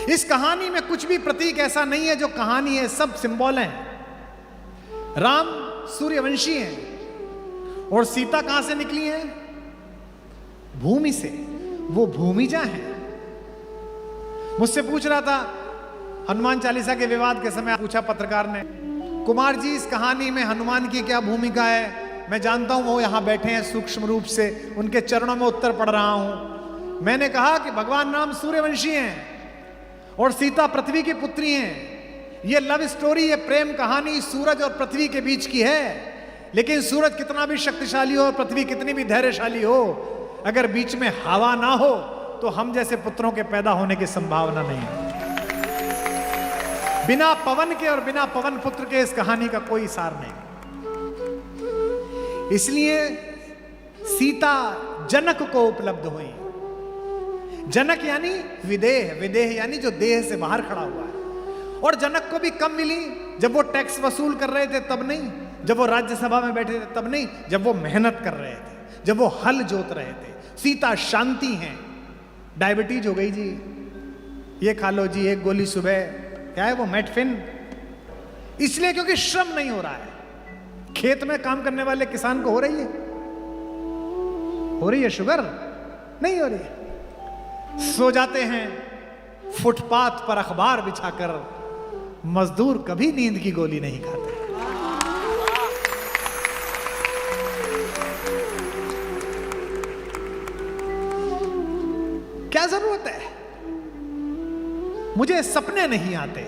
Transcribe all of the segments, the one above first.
इस कहानी में कुछ भी प्रतीक ऐसा नहीं है जो कहानी है, सब सिंबल हैं। राम सूर्यवंशी हैं और सीता कहां से निकली है? भूमि से। वो भूमिजा है। मुझसे पूछ रहा था हनुमान चालीसा के विवाद के समय, पूछा पत्रकार ने, कुमार जी इस कहानी में हनुमान की क्या भूमिका है? मैं जानता हूं वो यहां बैठे हैं सूक्ष्म रूप से, उनके चरणों में उत्तर पढ़ रहा हूं। मैंने कहा कि भगवान राम सूर्यवंशी हैं और सीता पृथ्वी की पुत्री हैं। ये लव स्टोरी, ये प्रेम कहानी सूरज और पृथ्वी के बीच की है। लेकिन सूरज कितना भी शक्तिशाली हो और पृथ्वी कितनी भी धैर्यशाली हो, अगर बीच में हवा ना हो तो हम जैसे पुत्रों के पैदा होने की संभावना नहीं है। बिना पवन के और बिना पवन पुत्र के इस कहानी का कोई सार नहीं। इसलिए सीता जनक को उपलब्ध हुई। जनक यानी विदेह, विदेह यानी जो देह से बाहर खड़ा हुआ है। और जनक को भी कब मिली? जब वो टैक्स वसूल कर रहे थे तब नहीं, जब वो राज्यसभा में बैठे थे तब नहीं, जब वो मेहनत कर रहे थे, जब वो हल जोत रहे थे। सीता शांति हैं। डायबिटीज हो गई जी, ये खा लो जी, एक गोली सुबह, क्या है वो, मेटफिन। इसलिए क्योंकि श्रम नहीं हो रहा है। खेत में काम करने वाले किसान को हो रही है? हो रही है शुगर? नहीं हो रही है। सो जाते हैं फुटपाथ पर अखबार बिछाकर। मजदूर कभी नींद की गोली नहीं खाते। क्या जरूरत है? मुझे सपने नहीं आते।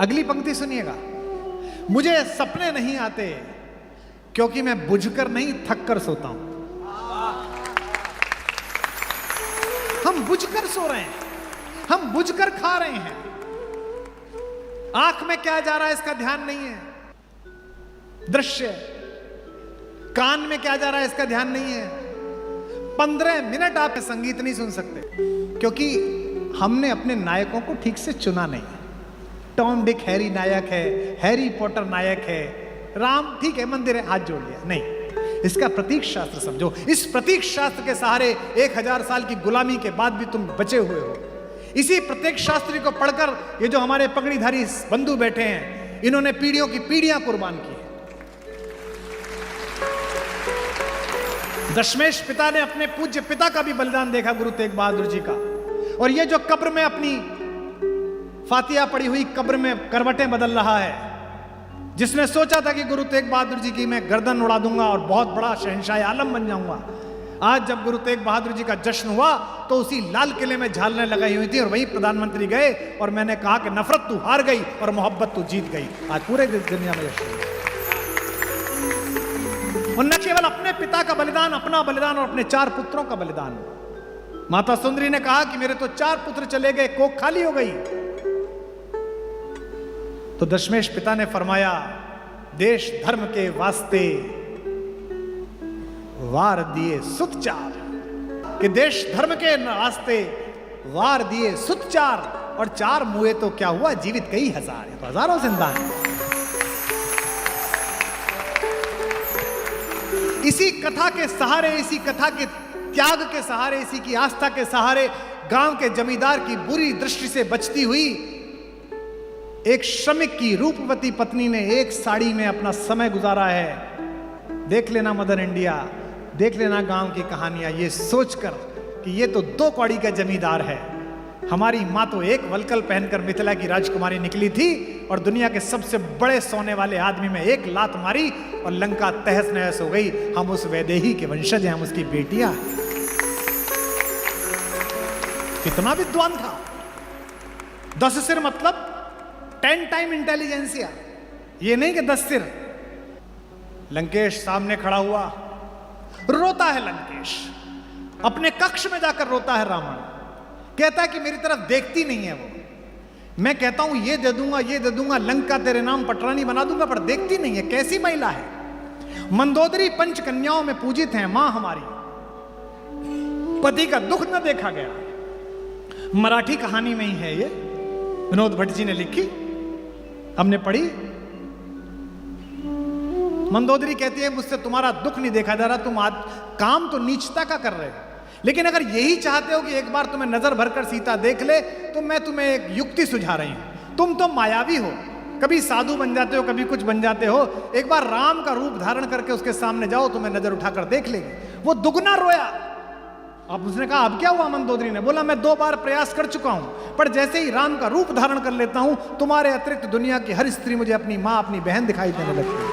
अगली पंक्ति सुनिएगा, मुझे सपने नहीं आते क्योंकि मैं बुझकर नहीं थक कर सोता हूं। हम बुझकर सो रहे हैं, हम बुझकर खा रहे हैं। आंख में क्या जा रहा है इसका ध्यान नहीं है, दृश्य। कान में क्या जा रहा है इसका ध्यान नहीं है। 15 मिनट आप संगीत नहीं सुन सकते क्योंकि हमने अपने नायकों को ठीक से चुना नहीं। टॉम डिक हैरी नायक है, हैरी पॉटर नायक है, राम ठीक है मंदिर है, हाथ जोड़ लिया, नहीं। इसका प्रतीक शास्त्र समझो। इस प्रतीक शास्त्र के सहारे 1000 साल की गुलामी के बाद भी तुम बचे हुए हो। इसी प्रतीक शास्त्र को पढ़कर ये जो हमारे पगड़ीधारी बंधु बैठे हैं, इन्होंने पीढ़ियों की पीढ़ियां कुर्बान की है। दशमेश पिता ने अपने पूज्य पिता का भी बलिदान देखा, गुरु तेग बहादुर जी का। और ये जो कब्र में अपनी फातिया पड़ी हुई कब्र में करवटें बदल रहा है, जिसने सोचा था कि गुरु तेग बहादुर जी की मैं गर्दन उड़ा दूंगा और बहुत बड़ा शहंशाह आलम बन जाऊंगा, आज जब गुरु तेग बहादुर जी का जश्न हुआ तो उसी लाल किले में झालरें लगाई हुई थी और वही प्रधानमंत्री गए और मैंने कहा कि नफरत तू हार गई और मोहब्बत तू जीत गई। आज पूरे दुनिया में जश्न। और न केवल अपने पिता का बलिदान, अपना बलिदान और अपने 4 पुत्रों का बलिदान। माता सुंदरी ने कहा कि मेरे तो 4 पुत्र चले गए, कोख खाली हो गई। तो दशमेश पिता ने फरमाया, देश धर्म के वास्ते वार दिए सुत 4, कि देश धर्म के वास्ते वार दिए सुत 4, और 4 मुए तो क्या हुआ, जीवित कई हजार, तो हजारों जिंदा हैं। इसी कथा के सहारे, इसी कथा के त्याग के सहारे, इसी की आस्था के सहारे गांव के जमींदार की बुरी दृष्टि से बचती हुई एक श्रमिक की रूपवती पत्नी ने एक साड़ी में अपना समय गुजारा है। देख लेना मदर इंडिया, देख लेना गांव की कहानियां, ये सोचकर कि ये तो 2 कौड़ी का जमींदार है। हमारी माँ तो एक वलकल पहनकर मिथिला की राजकुमारी निकली थी और दुनिया के सबसे बड़े सोने वाले आदमी में एक लात मारी और लंका तहस नहस हो गई। हम उस वैदेही के वंशज हैं, हम उसकी बेटियां। कितना विद्वान था। 10 सिर मतलब 10 टाइम इंटेलिजेंसिया, ये नहीं कि 10 सिर। लंकेश सामने खड़ा हुआ, रोता है लंकेश, अपने कक्ष में जाकर रोता है रावण। कहता है कि मेरी तरफ देखती नहीं है वो। मैं कहता हूं ये दे दूंगा, ये दे दूंगा, लंका तेरे नाम पटरानी बना दूंगा, पर देखती नहीं है। कैसी महिला है। मंदोदरी पंच कन्याओं में पूजित है मां हमारी। पति का दुख न देखा गया। मराठी कहानी में ही है ये, विनोद भट्ट जी ने लिखी, हमने पढ़ी। मंदोदरी कहती है मुझसे तुम्हारा दुख नहीं देखा जा रहा, तुम आज काम तो नीचता का कर रहे हो। लेकिन अगर यही चाहते हो कि एक बार तुम्हें नजर भरकर सीता देख ले, तो मैं तुम्हें एक युक्ति सुझा रही हूं। तुम तो मायावी हो, कभी साधु बन जाते हो, कभी कुछ बन जाते हो। एक बार राम का रूप धारण करके उसके सामने जाओ, तुम्हें नजर उठाकर देख लेगी। वो दुगना रोया। अब उसने कहा अब क्या हुआ? मंदोदरी ने बोला, मैं 2 बार प्रयास कर चुका हूं, पर जैसे ही राम का रूप धारण कर लेता हूं, तुम्हारे अतिरिक्त दुनिया की हर स्त्री मुझे अपनी मां, अपनी बहन दिखाई देने लगती है।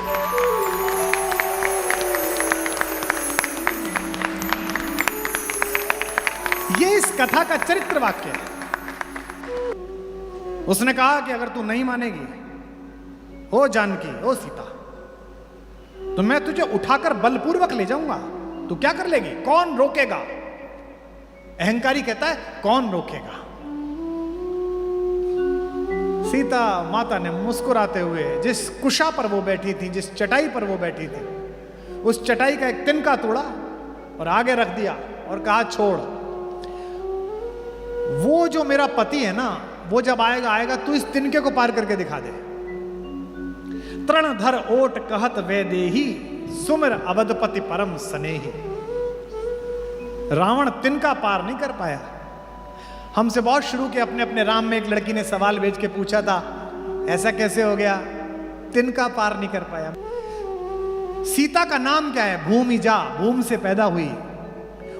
ये इस कथा का चरित्र वाक्य है। उसने कहा कि अगर तू नहीं मानेगी, ओ जानकी, ओ सीता, तो मैं तुझे उठाकर बलपूर्वक ले जाऊंगा। तू क्या कर लेगी? कौन रोकेगा? अहंकारी कहता है कौन रोकेगा। सीता माता ने मुस्कुराते हुए जिस कुशा पर वो बैठी थी, जिस चटाई पर वो बैठी थी, उस चटाई का एक तिनका तोड़ा और आगे रख दिया और कहा छोड़, वो जो मेरा पति है ना, वो जब आएगा तू इस तिनके को पार करके दिखा दे। तृणधर ओट कहत वैदेही, सुमिर अवधपति परम स्नेही। रावण तिनका पार नहीं कर पाया। हमसे बहुत शुरू के अपने अपने राम में एक लड़की ने सवाल भेज के पूछा था, ऐसा कैसे हो गया? तिनका पार नहीं कर पाया। सीता का नाम क्या है? भूमिजा, भूमि से पैदा हुई।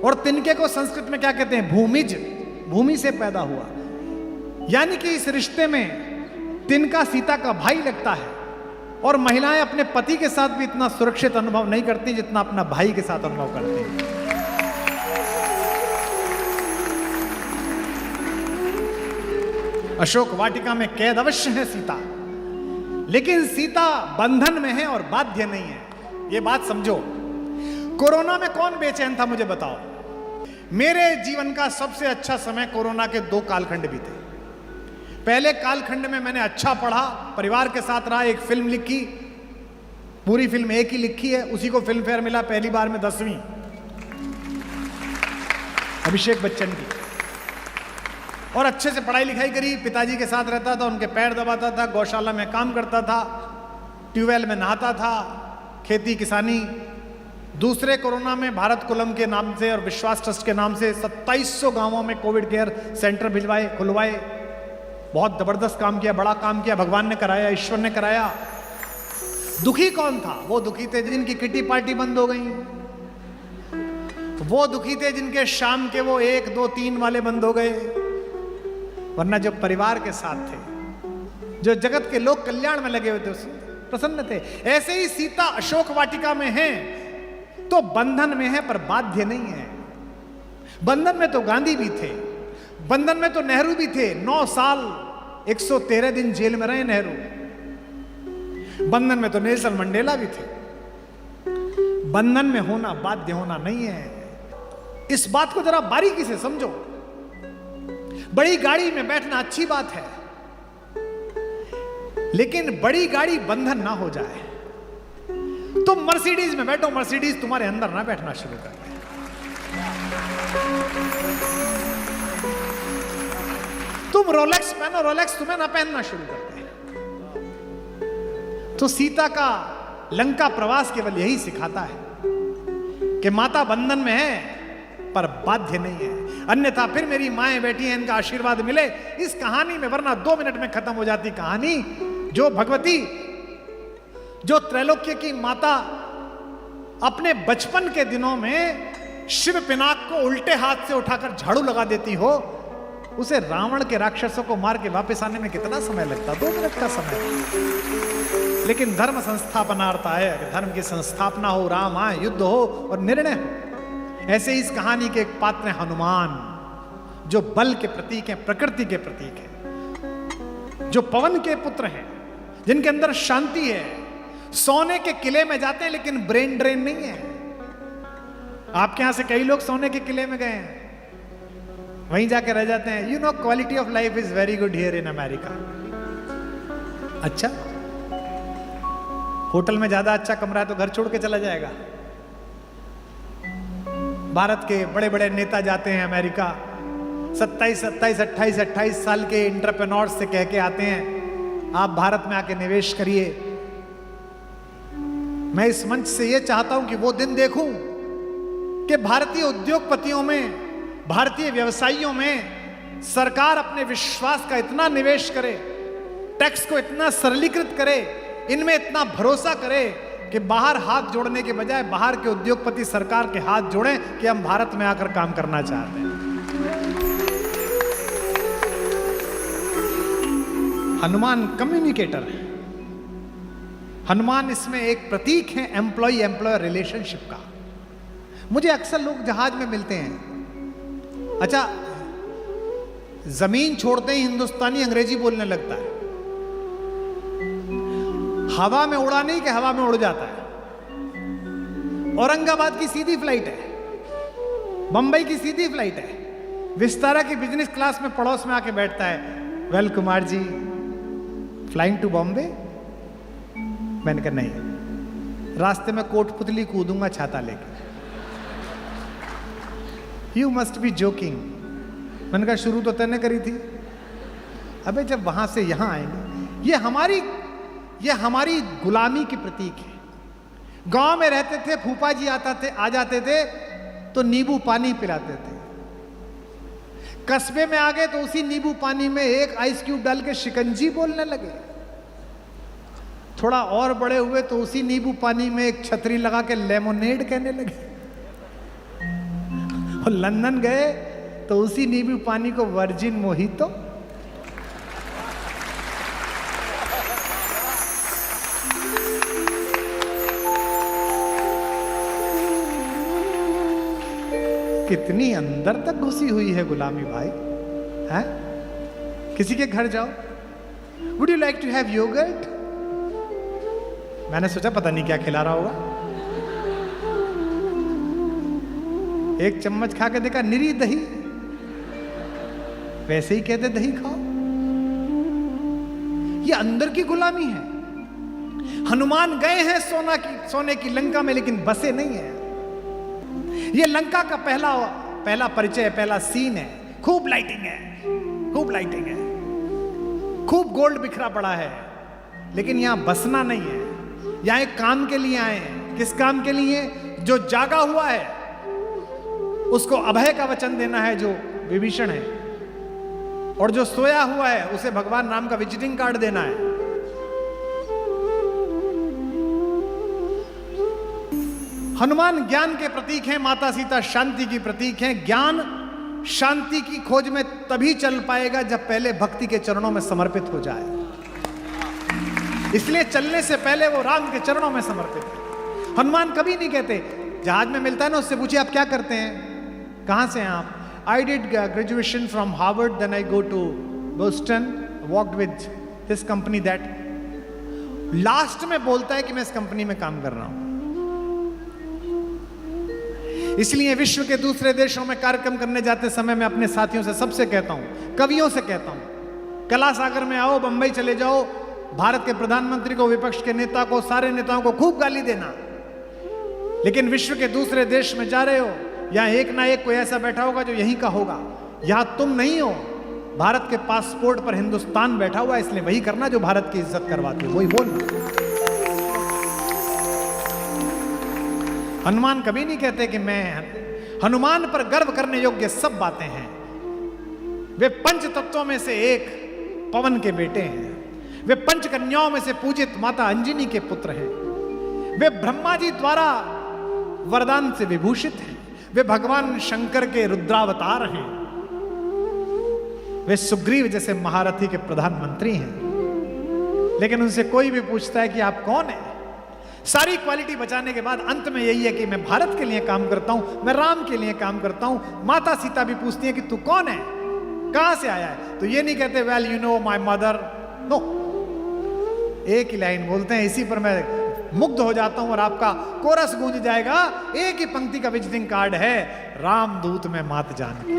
और तिनके को संस्कृत में क्या कहते हैं? भूमिज, भूमि से पैदा हुआ। यानी कि इस रिश्ते में तिनका सीता का भाई लगता है। और महिलाएं अपने पति के साथ भी इतना सुरक्षित अनुभव नहीं करती जितना अपना भाई के साथ अनुभव करती हैं। अशोक वाटिका में कैद अवश्य है सीता, लेकिन सीता बंधन में है और बाध्य नहीं है। यह बात समझो। कोरोना में कौन बेचैन था मुझे बताओ? मेरे जीवन का सबसे अच्छा समय कोरोना के 2 कालखंड भी थे। पहले कालखंड में मैंने अच्छा पढ़ा, परिवार के साथ रहा, एक फिल्म लिखी, पूरी फिल्म एक ही लिखी है, उसी को फिल्म फेयर मिला पहली बार में 10वीं, अभिषेक बच्चन की। और अच्छे से पढ़ाई लिखाई करी, पिताजी के साथ रहता था, उनके पैर दबाता था, गौशाला में काम करता था, ट्यूबवेल में नहाता था, खेती किसानी। दूसरे कोरोना में भारत कुलम के नाम से और विश्वास ट्रस्ट के नाम से 2700 गांवों में कोविड केयर सेंटर भिजवाए, खुलवाए। बहुत जबरदस्त काम किया, बड़ा काम किया, भगवान ने कराया, ईश्वर ने कराया। दुखी कौन था? वो दुखी थे जिनकी किटी पार्टी बंद हो गई, वो दुखी थे जिनके शाम के वो 1, 2, 3 वाले बंद हो गए। वरना जो परिवार के साथ थे, जो जगत के लोक कल्याण में लगे हुए थे, प्रसन्न थे। ऐसे ही सीता अशोक वाटिका में है तो बंधन में है पर बाध्य नहीं है। बंधन में तो गांधी भी थे, बंधन में तो नेहरू भी थे। 9 साल 113 दिन जेल में रहे नेहरू। बंधन में तो नेल्सन मंडेला भी थे। बंधन में होना बाध्य होना नहीं है। इस बात को जरा बारीकी से समझो। बड़ी गाड़ी में बैठना अच्छी बात है, लेकिन बड़ी गाड़ी बंधन ना हो जाए। तुम मर्सिडीज में बैठो, मर्सिडीज तुम्हारे अंदर ना बैठना शुरू कर दे। तुम रोलेक्स पहनो, रोलेक्स तुम्हें ना पहनना शुरू कर दे। तो सीता का लंका प्रवास केवल यही सिखाता है कि माता बंधन में है पर बाध्य नहीं है। अन्यथा फिर मेरी माएं बैठी हैं, इनका आशीर्वाद मिले इस कहानी में, वरना 2 मिनट में खत्म हो जाती कहानी। जो भगवती, जो त्रैलोक्य की माता अपने बचपन के दिनों में शिव पिनाक को उल्टे हाथ से उठाकर झाड़ू लगा देती हो, उसे रावण के राक्षसों को मार के वापस आने में कितना समय लगता? 2 मिनट का समय। लेकिन धर्म संस्थापनार्थ आए, धर्म की संस्थापना हो, राम आए, युद्ध हो और निर्णय हो। ऐसे इस कहानी के एक पात्र हैं हनुमान, जो बल के प्रतीक हैं, प्रकृति के प्रतीक हैं, जो पवन के पुत्र हैं, जिनके अंदर शांति है। सोने के किले में जाते हैं लेकिन ब्रेन ड्रेन नहीं है। आपके यहां से कई लोग सोने के किले में गए हैं, वहीं जाके रह जाते हैं। You know, quality of life is very good here in America. अच्छा, होटल में ज्यादा अच्छा कमरा है तो घर छोड़ के चला जाएगा। भारत के बड़े बड़े नेता जाते हैं अमेरिका, 27, 27, 28, 28 साल के एंटरप्रेन्योर्स से कह के आते हैं आप भारत में आके निवेश करिए। मैं इस मंच से यह चाहता हूं कि वो दिन देखूं कि भारतीय उद्योगपतियों में, भारतीय व्यवसायियों में सरकार अपने विश्वास का इतना निवेश करे, टैक्स को इतना सरलीकृत करे, इनमें इतना भरोसा करे कि बाहर हाथ जोड़ने के बजाय बाहर के उद्योगपति सरकार के हाथ जोड़ें कि हम भारत में आकर काम करना चाहते हैं। हनुमान कम्युनिकेटर है। हनुमान इसमें एक प्रतीक है एम्प्लॉय एम्प्लॉयर रिलेशनशिप का। मुझे अक्सर लोग जहाज में मिलते हैं, अच्छा जमीन छोड़ते ही हिंदुस्तानी अंग्रेजी बोलने लगता है, हवा में उड़ा नहीं कि हवा में उड़ जाता है। औरंगाबाद की सीधी फ्लाइट है, बंबई की सीधी फ्लाइट है, विस्तारा की बिजनेस क्लास में पड़ोस में आके बैठता है, well Kumar ji flying to Bombay. मैंने कहा नहीं, रास्ते में कोटपुतली कूदूंगा छाता लेके। You must be joking. मैंने कहा शुरू तो तैने करी थी, अबे जब वहां से यहां आएंगे। ये हमारी गुलामी की प्रतीक है। गांव में रहते थे, फूफा जी आ जाते थे तो नींबू पानी पिलाते थे। कस्बे में आ गए तो उसी नींबू पानी में एक आइस क्यूब डाल के शिकंजी बोलने लगे। थोड़ा और बड़े हुए तो उसी नींबू पानी में एक छतरी लगा के लेमोनेड कहने लगे। और लंदन गए तो उसी नींबू पानी को वर्जिन मोहितो। कितनी अंदर तक घुसी हुई है गुलामी भाई, है? किसी के घर जाओ, would you like to have yogurt? मैंने सोचा पता नहीं क्या खिला रहा होगा, एक चम्मच खा के देखा निरी दही, वैसे ही कहते दही खाओ। ये अंदर की गुलामी है। हनुमान गए हैं सोने की लंका में, लेकिन बसे नहीं है। ये लंका का पहला परिचय, पहला सीन है। खूब लाइटिंग है, खूब लाइटिंग है, खूब गोल्ड बिखरा पड़ा है, लेकिन यहां बसना नहीं है। यहां एक काम के लिए आए हैं। किस काम के लिए? जो जागा हुआ है उसको अभय का वचन देना है, जो विभीषण है, और जो सोया हुआ है उसे भगवान राम का विजिटिंग कार्ड देना है। हनुमान ज्ञान के प्रतीक हैं, माता सीता शांति की प्रतीक हैं। ज्ञान शांति की खोज में तभी चल पाएगा जब पहले भक्ति के चरणों में समर्पित हो जाए। इसलिए चलने से पहले वो राम के चरणों में समर्पित है। हनुमान कभी नहीं कहते, जहाज में मिलता है ना, उससे पूछिए आप क्या करते हैं, कहां से हैं आप? I did graduation from Harvard, then I go to Boston, worked with this company that. Last में बोलता है कि मैं इस कंपनी में काम कर रहा हूं। इसलिए विश्व के दूसरे देशों में कार्यक्रम करने जाते समय मैं अपने साथियों से सबसे कहता हूं, कवियों से कहता हूं, कला सागर में आओ, बंबई चले जाओ, भारत के प्रधानमंत्री को, विपक्ष के नेता को, सारे नेताओं को खूब गाली देना, लेकिन विश्व के दूसरे देश में जा रहे हो, यहां एक ना एक कोई ऐसा बैठा होगा जो यहीं का होगा। यहां तुम नहीं हो, भारत के पासपोर्ट पर हिंदुस्तान बैठा हुआ है, इसलिए वही करना जो भारत की इज्जत करवाते, वही बोलना। हनुमान कभी नहीं कहते कि मैं, हनुमान पर गर्व करने योग्य सब बातें हैं। वे पंच तत्वों में से एक पवन के बेटे हैं। वे पंच कन्याओं में से पूजित माता अंजनी के पुत्र हैं। वे ब्रह्मा जी द्वारा वरदान से विभूषित हैं। वे भगवान शंकर के रुद्रावतार हैं। वे सुग्रीव जैसे महारथी के प्रधानमंत्री हैं। लेकिन उनसे कोई भी पूछता है कि आप कौन हैं, सारी क्वालिटी बचाने के बाद अंत में यही है कि मैं भारत के लिए काम करता हूं, मैं राम के लिए काम करता हूं। माता सीता भी पूछती है कि तू कौन है, कहां से आया है, तो ये नहीं कहते well you know my mother, no, एक ही लाइन बोलते हैं। इसी पर मैं मुग्ध हो जाता हूं और आपका कोरस गूंज जाएगा। एक ही पंक्ति का विजिटिंग कार्ड है, रामदूत में मात जानकी।